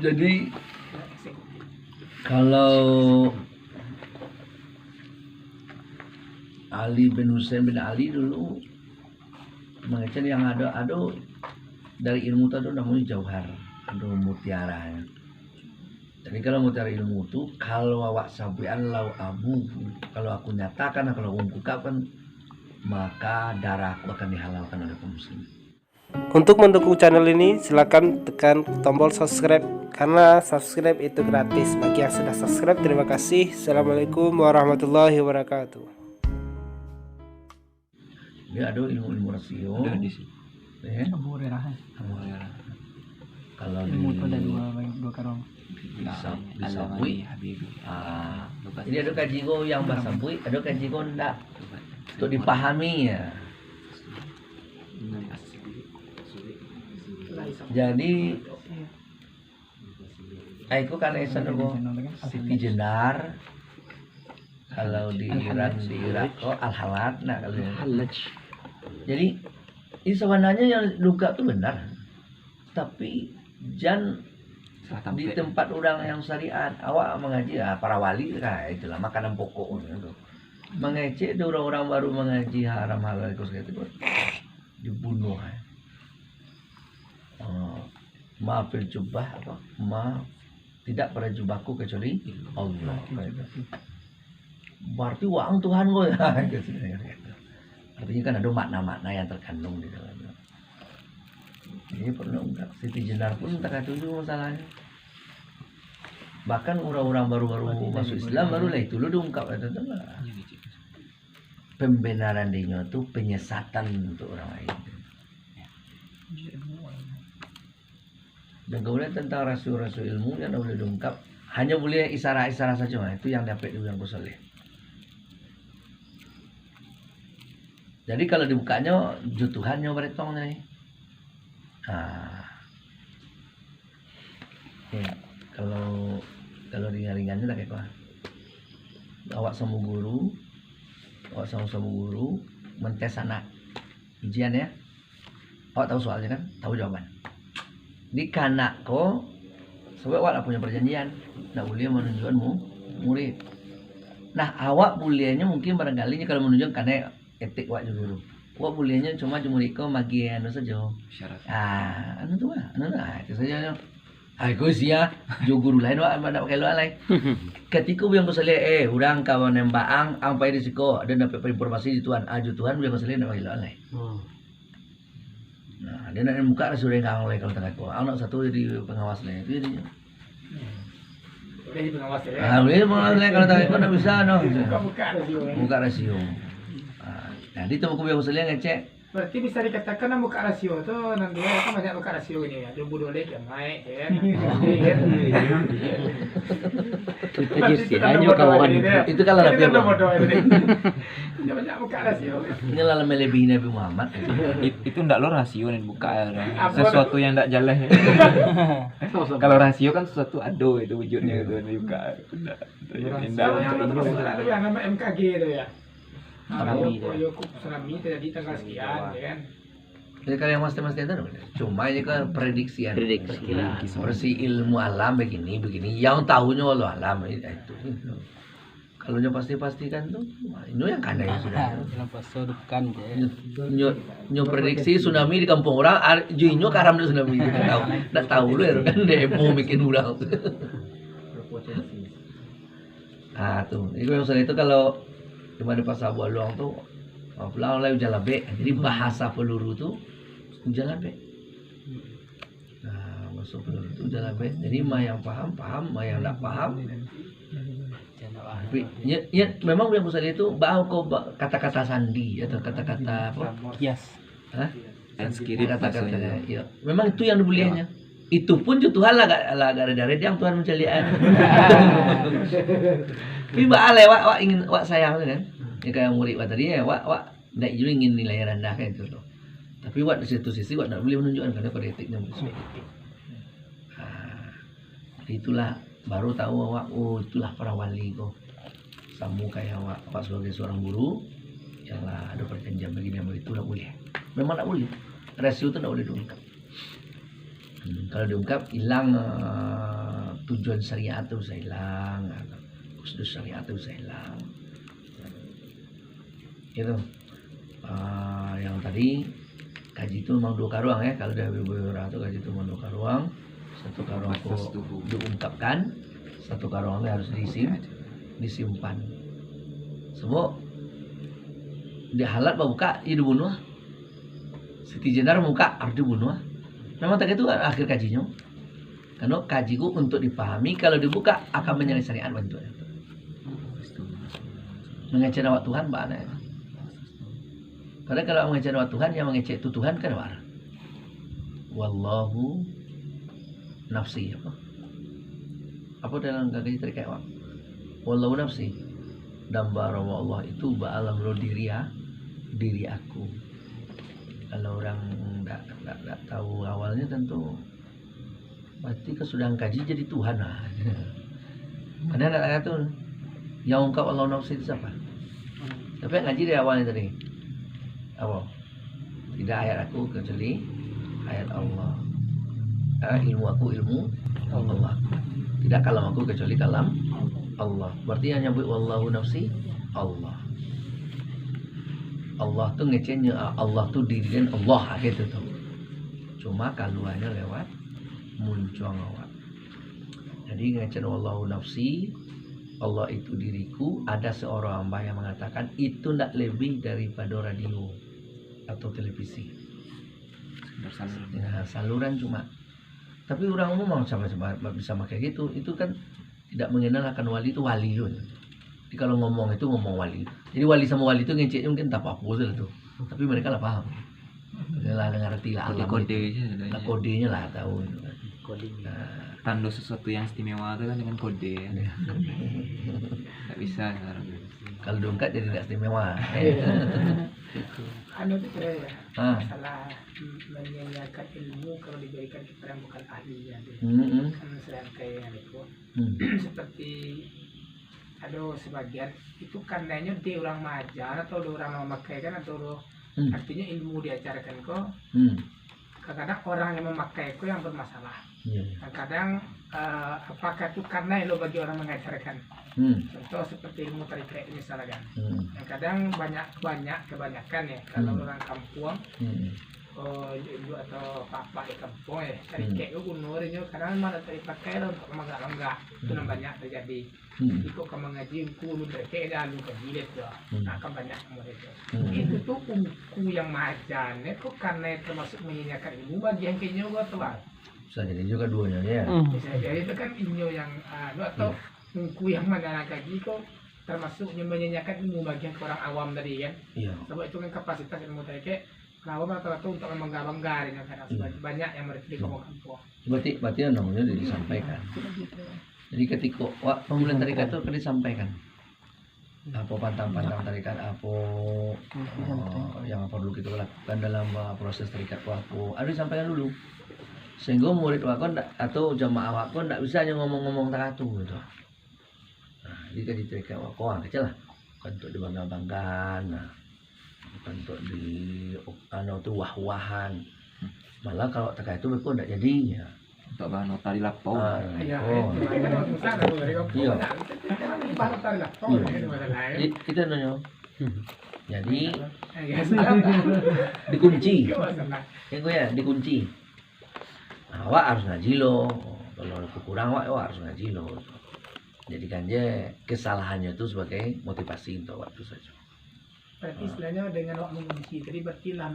Jadi kalau Ali bin Husain bin Ali dulu mengecek yang ada dari ilmu itu ada namanya jauhar, ada mutiara. Jadi kalau mutiara ilmu itu kalau awak sabian lau abu, kalau aku nyatakan, kalau aku ungkapkan, maka darahku akan dihalalkan oleh kaum muslimin. Untuk mendukung channel ini silakan tekan tombol subscribe karena subscribe itu gratis. Bagi yang sudah subscribe terima kasih. Assalamualaikum warahmatullahi wabarakatuh. Dia ada ilmu rasio. Ada di sini. Abu Hurairah. Kalau di Ilmu itu ada dua karung. Sabui. Jadi ada kajigo yang bahasa Sabui, ada kajigo enggak. Untuk dipahami ya. Jadi aku kan esan dulu Siti Jenar. Kalau di Irak Al-Halad. Nah kalau jadi ini sebenarnya yang duga itu benar, tapi di tempat orang yang syariat awak mengaji para wali itulah makanan pokok gitu. Mengecek orang-orang baru mengaji haram halal itu dibunuh. Maafil jubah maaf tidak pada jubahku kecuali Allah. Berarti uang Tuhan gue ya. Artinya kan ada makna-makna yang terkandung di dalamnya. Ini perlu enggak Siti Jenar pun tak setuju masalahnya. Bahkan orang-orang baru-baru masuk Islam barulah itu lu diungkap itu lah. Pembenaran dia itu penyesatan untuk orang lain. Dan kemudian tentang rasio-rasio ilmu yang boleh diungkap hanya boleh isyarat-isyarat saja, itu yang dapat diulang soleh. Jadi kalau dibukanya jutuhannya beretong nih. Ya, kalau ringan-ringannya tak kayak apa? Awak sama guru mentes anak ujian ya. Awak tahu soalnya kan, tahu jawaban. Di kanak ko sebab awak punya perjanjian nak boleh menunjukkanmu murid. Nah awak bolehnya mungkin barangkali kalau menunjukkan karena etik awak juga dulu. Awak bolehnya cuma iko magi anu saja. Syarat. Anu tu itu saja. Aku sia jo guru lain awak mana pakai lain. Ketika yang bersalih urang kawan nembaang ampai risiko ada dapat informasi di Tuhan. Tuhan yang bersalih nak pakai lain. Nah, dia nak buka sudah yang oleh kalau tengah kau. Anak satu jadi pengawas lain itu jadi. Jadi pengawas ya. Boleh pengawas lain kalau tengah kau nak bisa no. Buka rasio. Nah, di tempat yang saya ngecek. Berarti bisa dikatakan buka rasio itu nanti kan banyak buka rasio ini ya. Jumbo dolek yang naik ya. Itu kalau Nabi Dia banyak buka rasio. Ini lah melebihi Nabi Muhammad. Itu ndak lo rasio nih buka sesuatu yang ndak jelas. Kalau rasio kan sesuatu ado itu wujudnya itu dibuka. Ndak. Yang nama MKG itu ya. Serami Serami tadi tanggal sekian ya kan. Jadi kalau yang mas itu cuma ini kan prediksian. Seperti ilmu alam begini. Yang tahunya Allah alam itu. Kalau nya pasti-pastikan tuh, ini yang kandai sudah. Nyo prediksi tsunami di kampung orang, jinyo karam di tsunami tidak tahu lu ya kan demo bikin ulang. Tuh, itu misalnya itu kalau cuma di pasar bolong tuh, pulang oleh jalabe, jadi bahasa peluru tuh jalabe. Nah, masuk peluru itu jalabe. Jadi ma yang paham, ma yang tidak paham. Tapi ya memang yang besar itu bau kok kata-kata sandi atau kata-kata apa? Yes. Kata-kata ya. Memang itu yang dibuliannya. Itu pun Tuhan lah gara-gara yang Tuhan mencelian. Tapi balik wak ingin wak sayang kan. Ya kayak murid wak tadi ya wak ndak ingin nilai rendah kayak gitu loh. Tapi wak di situ sisi wak ndak boleh menunjukkan karena pada etiknya bersih. Itulah baru tahu awak itulah para wali kok. Samu kayak awak sebagai seorang guru yang lah ada perjanjian begini begitu tidak boleh. Memang tidak boleh. Rasio itu tidak boleh diungkap. Kalau diungkap hilang tujuan syariat itu bisa hilang, khusus syariat itu bisa hilang. Itu yang tadi kaji itu memang 2 karuang ya. Kalau dari beberapa itu kaji itu memang 2 karuang. 1 karuang itu diungkapkan, 1 karuang harus disimpan. Semua dihalat buka itu bunuh. Siti Jenar muka harus dibunuh. Memang tak itu akhir kajinya. Karena kajiku untuk dipahami, kalau dibuka akan menyalahi syariat bentuknya. Mengecek awak Tuhan mana ya? Karena kalau mengecek awak Tuhan, yang mengecek itu Tuhan kan war. Wallahu nafsi apa? Apa dalam kaji terikat awak? Wallahu nafsi. Dan barawa Allah itu ba'alam lo diri aku. Kalau orang tidak tahu awalnya tentu berarti kesudahan kaji jadi Tuhan lah. Karena ada kata yang ungkap Allah nafsi itu siapa? Tapi ngaji dari awalnya tadi. Apa? Tidak ayat aku kecuali ayat Allah. Ilmu aku ilmu Allah. Tidak kalam aku kecuali kalam Allah. Berarti yang nyebut wallahu nafsi Allah. Allah tuh ngecenya Allah tuh dirian Allah gitu tuh. Cuma kaluannya lewat muncul awak. Jadi ngecen wallahu nafsi Allah itu diriku. Ada seorang hamba yang mengatakan itu tidak lebih daripada radio atau televisi. Nah, saluran cuma. Tapi orang umum mau sama bisa pakai gitu. Itu kan tidak mengenal akan wali itu wali loh. Jadi kalau ngomong itu ngomong wali. Jadi wali sama wali itu ngeceknya mungkin tak apa-apa tuh. Tapi mereka lah paham. Lah ngerti lah alam kode-kode lah kodenya lah tahu. Nah, tanda sesuatu yang istimewa itu kan dengan kode ya. Nggak bisa sekarang. Kalau dongkat jadi tidak istimewa. Anu itu kira ya, masalah menyanyiakan ilmu kalau diberikan kepada yang bukan ahli ya. Kan sedang kayak itu. Seperti ada sebagian itu karenanya dia orang majar atau dia orang memakai kan atau artinya ilmu diajarkan kok. Kadang-kadang orang yang memakai itu yang bermasalah. Kadang apakah itu karena lo bagi orang mengajarkan. Contoh seperti ilmu tarikat misalnya kan. Kadang kebanyakan ya kalau orang kampung ibu atau papa di kampung ya tarikat itu gunurnya kadang malah dipakai untuk menggak itu banyak terjadi. Ikut ke mengaji buku tarikat dan lu kajilet tuh akan banyak mereka. Itu tuh buku yang majan itu karena termasuk menyanyikan ilmu bagian kayaknya juga tuh. Bisa jadi juga duanya ya. Bisa jadi itu kan inyo yang atau buku yang mana kaji kok termasuk menyanyikan ilmu bagian ke orang awam tadi kan. Iya. Sebab itu kan kapasitas ilmu tadi kayak awam rata-rata untuk membangga-banggarin karena banyak yang mereka di kampung. Berarti namanya disampaikan. Jadi ketika pembulan tarikat itu akan disampaikan. Apa pantang-pantang tarikat apa yang apa dulu kita lakukan dalam proses tarikat apa harus disampaikan dulu. Sehingga murid wakon atau jamaah wakon tidak bisa hanya ngomong-ngomong takatu gitu. Nah, jika diterika wakon kecil lah, bukan untuk dibangga-banggakan, bukan untuk di tuh wah-wahan. Malah kalau terkait itu mereka tidak jadi ya. Untuk bahan nota di laptop. Iya. Kita nanya. Jadi dikunci. Ya gue ya dikunci. Awak harus ngaji lo, kalau kurang awak harus ngaji lo. Jadikan aja kesalahannya itu sebagai motivasi untuk waktu saja. Berarti istilahnya dengan awak mengunci, tadi berarti lah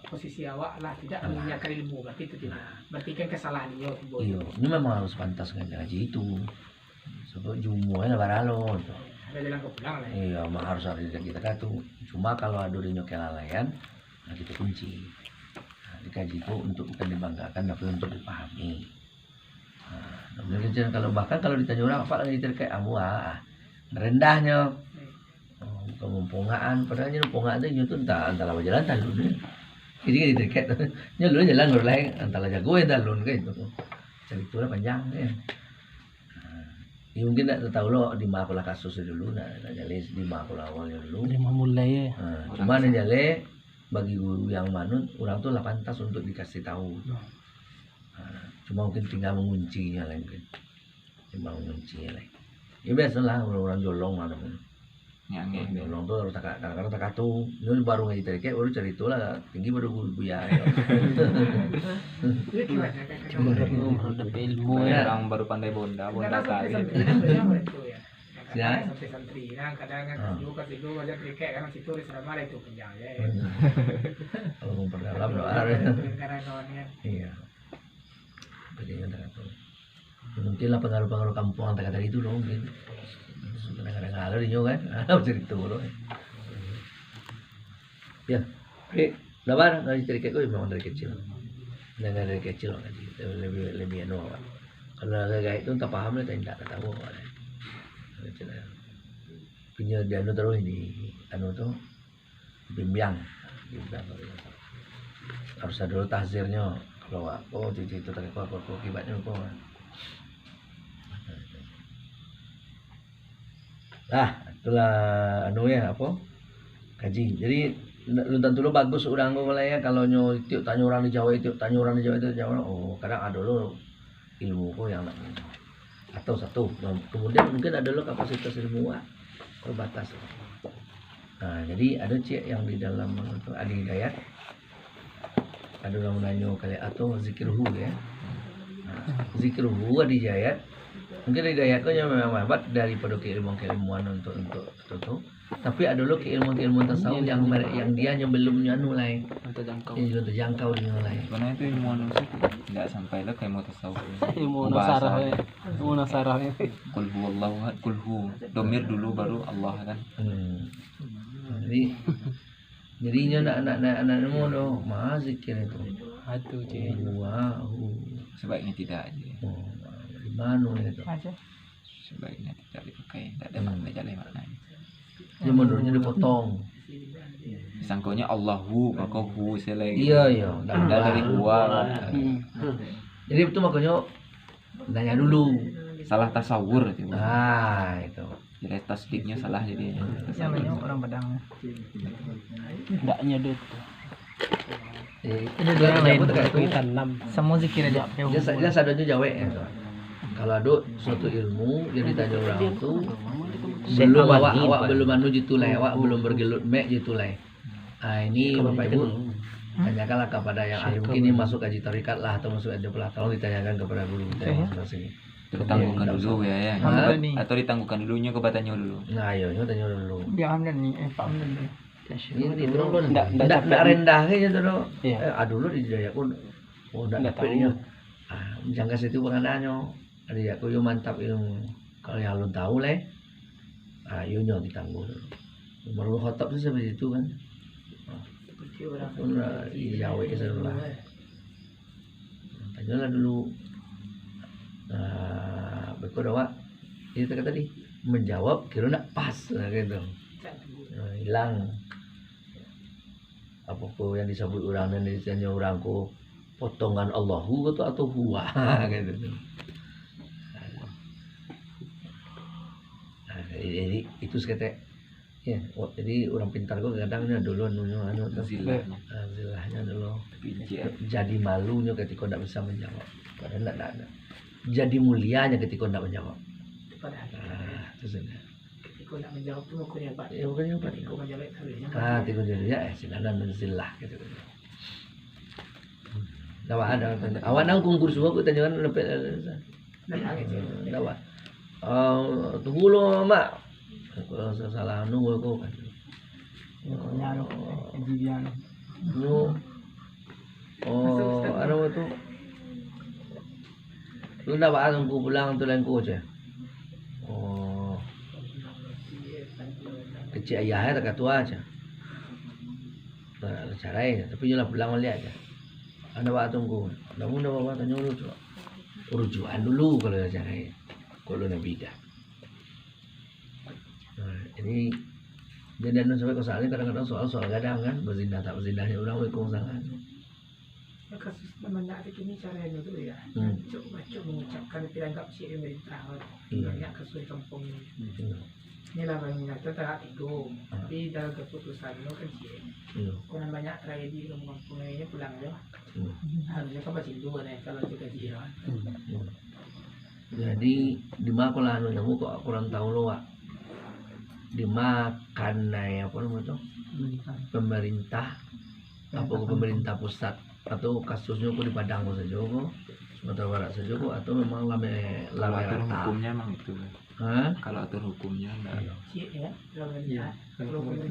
posisi awak lah tidak menyanyikan ilmu, berarti itu tidak. Berarti kan kesalahannya. Iya, ini memang harus pantas ngaji itu. Sebab jumuhnya baralo. Ada jalan ke pulang lah. Iya, harus ada kita katu. Cuma kalau ada kelalaian, nah kita kunci. Dikaji itu untuk bukan dibanggakan tapi untuk dipahami. Nah, kalau bahkan kalau ditanya orang apa lagi terkait rendahnya kemumpungan padahal mumpungan itu entah antara jalan talun. Jadi kan terkait lu jalan ngor lain antara jago dan talun gitu. Ceritanya panjang ya. Ya mungkin tak tahu lo di mana pola kasus dulu jale di mana pola awalnya dulu. Di mana mulai ya. Cuma jale bagi guru yang manut orang tuh lah pantas untuk dikasih tahu. Cuma mungkin tinggal menguncinya lah mungkin. Cuma menguncinya lah. Ya biasalah orang jolong ada pun. Nyange. Jolong tuh harus kadang-kadang takatu. Ini baru ngaji tadi kayak baru cari itu lah tinggi baru buyar. Itu gimana kakak? ilmu Orang baru pandai bonda tari. Ya. Santri-santri, kadang kan kasih dulu aja trikek kan situ selama itu panjang ya. Kalau memperdalam doa. Karena kawannya. Iya. Begini takatu. Mungkin lah pengaruh-pengaruh kampung yang kata itu dong mungkin. Kadang-kadang ngalir di kan. Cerita loh. Ya. Dapat ngaji dari kecil memang dari kecil. Dari kecil ngaji lebih anu. Kalau kayak itu tak paham lah tak tahu. Punya dia anu terus di anu tuh bimbang harus ada dulu tahzirnya kalau aku itu tak apa akibatnya apa itulah anu ya apa kaji. Jadi lu tentu lu bagus orang gue mulai ya kalau nyo tiup tanya orang di Jawa itu oh kadang ada lo ilmu kok yang atau satu kemudian mungkin ada lo kapasitas ilmu terbatas. Nah jadi ada cek yang di dalam itu ada hidayat ada orang menanyo kali atau zikirhu ya. Zikirhu ada hidayat mungkin hidayatnya memang hebat daripada keilmuan untuk itu tapi ada lo keilmuan tasawuf yang dia belum nyanu lah yang terjangkau di nilai Karena itu ilmu manusia tidak sampai lah kayak mau tasawuf. ilmu nasarah Kul huwallahu ahad, kul hu. Domir dulu baru Allah kan. Jadinya anak-anak mau dong mah zikir itu aduh Sebaiknya tidak aja. Di mana itu Sebaiknya tidak dipakai. Tidak ada makna jalan maknanya. ya menurutnya dipotong. Sangkonya Allahu, maka hu selagi. Iya Dan dari huwa. jadi itu makanya nanya dulu. Salah tasawur itu. Itu Jadi tasdiknya salah jadi. Namanya orang Padang. enggak nyedut ini dua yang lain itu tanam Semua zikir aja. dia sadarnya Jawa ya kalau ada suatu ilmu yang ditanya orang itu belum awak belum anu jitu lah awak belum bergelut mek jitu lah ini bapak ibu tanyakanlah kepada yang ahli mungkin ini masuk kaji tarikat lah atau masuk ada pelah tolong ditanyakan kepada guru kita masing-masing Ditangguhkan dulu ya. Atau ditangguhkan dulunya kebatannya dulu. nah ayo tanya dulu Dia Hamdan nih, Pak Hamdan nih. ini terus enggak rendah aja tuh aduh lo di daya pun enggak dapetnya jangka situ pengananya ada ya aku yo mantap ilmu kalau yang lo tahu leh ayo nyo ditangguh baru khotbah sih seperti itu kan pun di Jawa ke sana tanyalah dulu berikut awak itu tadi menjawab kira nak pas gitu hilang apa yang disebut orang dan ditanya orangku potongan Allahu atau huwa gitu. Jadi itu sekete ya jadi orang pintar kok kadangnya dulu anu zilahnya dulu jadi malunya ketika tidak bisa menjawab padahal tidak jadi mulianya ketika tidak menjawab itu saja Ketika nak menjawab tuh makanya Pak. ya bukannya apa Ketika menjawab kalinya. tiga jadi ya silanan dan zilah gitu dawa ada awan nangkung kursu aku tanyakan lepet dawa tunggu lo mak kalau salah nunggu aku kan Nyano, Jibiano. lu ano mo to lu na ba anong kupulang tulang ko aja kecil ayahnya tak tua aja caranya tapi nyala pulang lihat aja anda ba tunggu namun dah bawa tanya dulu tuh rujukan dulu kalau caranya kalau nabi dah ini dan sampai kesalnya kadang-kadang soal gadang kan berzina tak berzinahnya orang hukum sangat kasus namanya ada kini caranya itu ya. Macam mengucapkan tidak anggap si pemerintah. Banyak kasus di kampung ini. Ini lah banyak tak itu. Tapi dalam keputusannya kan sih. Kalau banyak tragedi di kampung ini pulang ya. Harusnya kan masih dua nih kalau kita jiran. Jadi di mana kalau anu nyamu kok kurang tahu lo Wak. Dimakan apa namanya tuh? Pemerintah apa pemerintah pusat atau kasusnya kok di Padang saja kok Sumatera Barat saja kok atau memang kalau atur hukumnya emang itu. Kalau atur hukumnya enggak. Ya,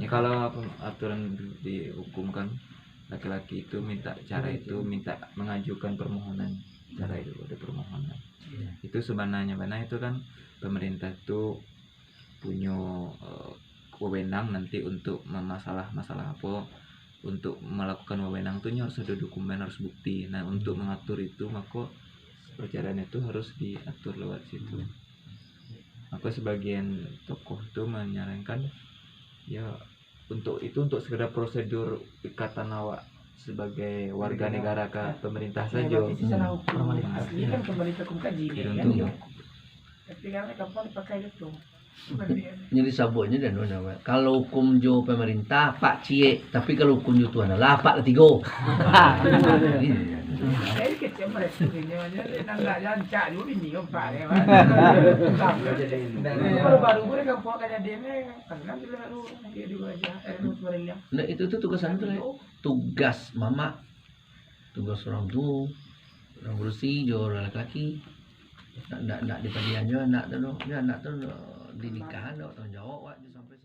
Kalau aturan dihukumkan laki-laki itu minta mengajukan permohonan cara itu ada permohonan. Itu sebenarnya itu kan pemerintah itu punya wewenang nanti untuk masalah apa untuk melakukan wewenang itu harus ada dokumen, harus bukti. Nah untuk mengatur itu maka perjalanan itu harus diatur lewat situ. Maka sebagian tokoh itu menyarankan ya untuk sekedar prosedur ikatan awak sebagai warga negara ke pemerintah saja. Secara hukum asli kan pemerintah kaji kan. Tapi karena kapan pakai itu. Jadi sabuknya dan nama. Kalau hukum jo pemerintah Pak Cie, tapi kalau hukum jo tuan lah Pak Letigo. Saya kecil mereka nggak jancak juga ini kan Pak ya. Baru mereka buat kayak dia karena dia juga aja Nah itu tuh tugasan tuh tugas mama, tugas orang tuh orang bersih jo laki-laki. Nak di padian jo nak tuh di nikahan tanggung jawab sampai